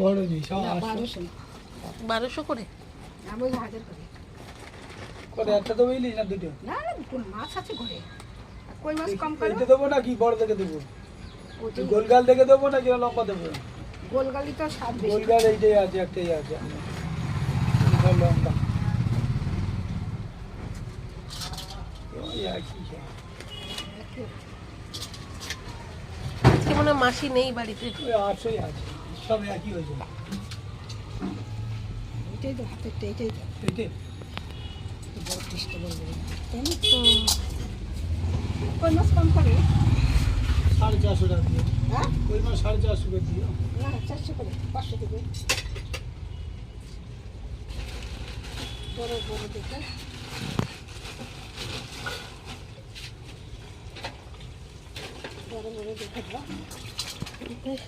বড় নেই, সব না, 800 1200 করে আমি 1000 করে। করে। একটা দেবো ইলিশ না দুটো? না না, কোন মাছ আছে ঘরে? আর কই মাছ কম করে? এটা দেবো না কি বড় দেখে দেবো? ওটাই গোলগাল দেখে দেবো না কি লম্বা দেবো? গোলগালি তো স্বাদ বেশি। গোলগাল এইটাই আছে, একটাই আছে এটা লম্বা। ওই একই সব। আজকে মনে হয় মাসি নেই বাড়িতে। ওই 800ই আছে, সব একই হয়ে যায়। এটাই তো হাতেরটা, এটাই তো এইটাই বড় পিসটা বড় বড়, তাই না? হুম। কই মাছ কম করে? 450 টাকা দিয়ে। হ্যাঁ ওই মাছ 450 করে দিও। না, 400 করে, 500 দেবে। বড় বড় দেখে বড় বড় দেখে দাও। বেশ,